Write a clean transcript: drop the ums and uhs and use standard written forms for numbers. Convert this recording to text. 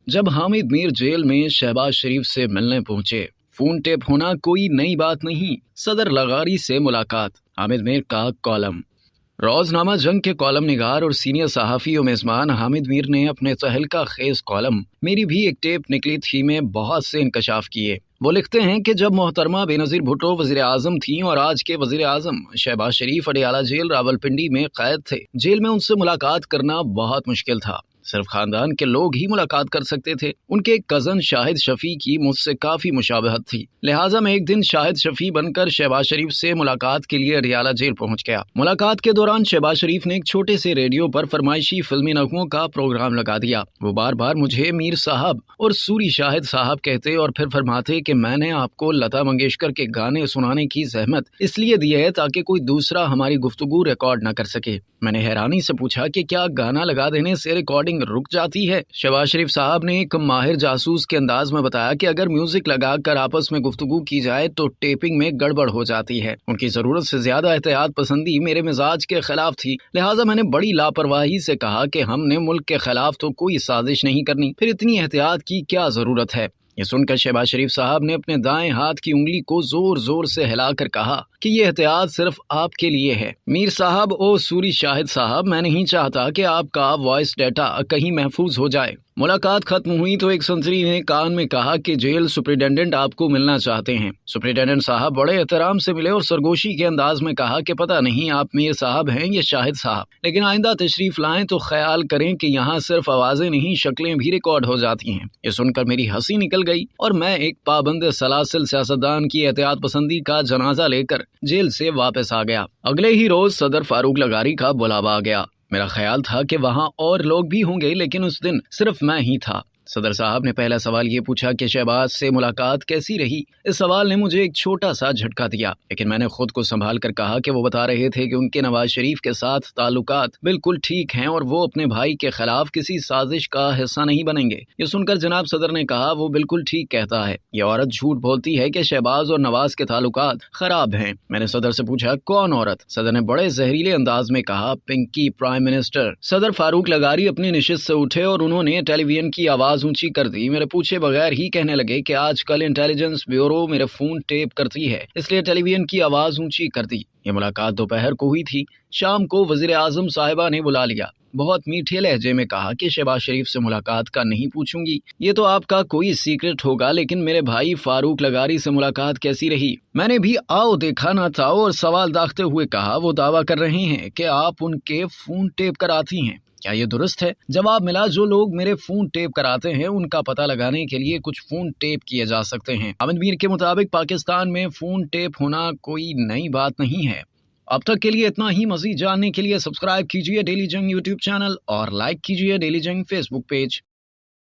जब हामिद मीर जेल में शहबाज शरीफ से मिलने पहुंचे, फोन टेप होना कोई नई बात नहीं। सदर लगारी से मुलाकात, हामिद मीर का कॉलम। रोजनामा जंग के कॉलम निगार और सीनियर सहाफ़ी और मेज़बान हामिद मीर ने अपने तहलका खेज कॉलम मेरी भी एक टेप निकली थी में बहुत से इंकशाफ किए। वो लिखते हैं कि जब मोहतरमा बेनज़ीर भुट्टो वज़ीर आज़म थी और आज के वज़ीर आज़म शहबाज शरीफ अडियाला जेल रावलपिंडी में कैद थे, जेल में उनसे मुलाकात करना बहुत मुश्किल था। सिर्फ खानदान के लोग ही मुलाकात कर सकते थे। उनके कज़न शाहिद शफी की मुझसे काफ़ी मुशाबहत थी, लिहाजा मैं एक दिन शाहिद शफी बनकर शहबाज शरीफ से मुलाकात के लिए अडियाला जेल पहुंच गया। मुलाकात के दौरान शहबाज शरीफ ने एक छोटे से रेडियो पर फरमाइशी फिल्मी नगमों का प्रोग्राम लगा दिया। वो बार बार मुझे मीर साहब और सूरी शाहिद साहब कहते और फिर फरमाते कि मैंने आपको लता मंगेशकर के गाने सुनाने की जहमत इसलिए दी है ताकि कोई दूसरा हमारी गुफ्तगू रिकॉर्ड न कर सके। मैंने हैरानी से पूछा कि क्या गाना लगा देने से रिकॉर्डिंग रुक जाती है? शहबाज शरीफ साहब ने एक माहिर जासूस के अंदाज में बताया कि अगर म्यूजिक लगाकर आपस में गुफ्तगू की जाए तो टेपिंग में गड़बड़ हो जाती है। उनकी जरूरत से ज्यादा एहतियात पसंदी मेरे मिजाज के खिलाफ थी, लिहाजा मैंने बड़ी लापरवाही से कहा कि हमने मुल्क के खिलाफ तो कोई साजिश नहीं करनी, फिर इतनी एहतियात की क्या जरूरत है। ये सुनकर शहबाज शरीफ साहब ने अपने दाएं हाथ की उंगली को जोर जोर से हिलाकर कहा कि ये एहतियात सिर्फ आपके लिए है। मीर साहब ओ सूरी शाहिद साहब, मैं नहीं चाहता कि आपका वॉइस डेटा कहीं महफूज हो जाए। मुलाकात खत्म हुई तो एक संतरी ने कान में कहा कि जेल सुपरिटेंडेंट आपको मिलना चाहते हैं। सुपरिटेंडेंट साहब बड़े एहतराम से मिले और सरगोशी के अंदाज में कहा कि पता नहीं आप मीर साहब हैं या शाहिद साहब, लेकिन आइंदा तशरीफ लाएं तो ख्याल करें कि यहाँ सिर्फ आवाजें नहीं शक्लें भी रिकॉर्ड हो जाती हैं। ये सुनकर मेरी हंसी निकल गई और मैं एक पाबंद सलासिल सियासतदान की एहतियात पसंदी का जनाजा लेकर जेल से वापस आ गया। अगले ही रोज सदर फारूक लगारी का बुलावा आ गया। मेरा ख्याल था कि वहाँ और लोग भी होंगे, लेकिन उस दिन सिर्फ मैं ही था। सदर साहब ने पहला सवाल ये पूछा कि शहबाज से मुलाकात कैसी रही। इस सवाल ने मुझे एक छोटा सा झटका दिया, लेकिन मैंने खुद को संभाल कर कहा कि वो बता रहे थे कि उनके नवाज शरीफ के साथ ताल्लुकात बिल्कुल ठीक हैं और वो अपने भाई के खिलाफ किसी साजिश का हिस्सा नहीं बनेंगे। ये सुनकर जनाब सदर ने कहा वो बिल्कुल ठीक कहता है, ये औरत झूठ बोलती है कि शहबाज और नवाज के ताल्लुकात खराब हैं। मैंने सदर से पूछा कौन औरत? सदर ने बड़े जहरीले अंदाज में कहा पिंकी प्राइम मिनिस्टर। सदर फारूक लगारी अपनी निशिस्त से उठे और उन्होंने टेलीविजन की आवाज ऊंची कर दी। मेरे पूछे बगैर ही कहने लगे कि आजकल इंटेलिजेंस ब्यूरो मेरे फोन टेप करती है, इसलिए टेलीविजन की आवाज ऊंची कर दी। ये मुलाकात दोपहर को हुई थी। शाम को वजीर आजम साहिबा ने बुला लिया। बहुत मीठे लहजे में कहा कि शहबाज शरीफ से मुलाकात का नहीं पूछूंगी, ये तो आपका कोई सीक्रेट होगा, लेकिन मेरे भाई फारूक लगारी से मुलाकात कैसी रही? मैंने भी आओ देखा ना था और सवाल दागते हुए कहा वो दावा कर रहे हैं कि आप उनके फोन टेप कराती हैं, क्या ये दुरुस्त है? जवाब मिला जो लोग मेरे फोन टेप कराते हैं उनका पता लगाने के लिए कुछ फोन टेप किए जा सकते हैं। हामिद मीर के मुताबिक पाकिस्तान में फोन टेप होना कोई नई बात नहीं है। अब तक के लिए इतना ही। मजीद जानने के लिए सब्सक्राइब कीजिए डेली जंग यूट्यूब चैनल और लाइक कीजिए डेली जंग फेसबुक पेज।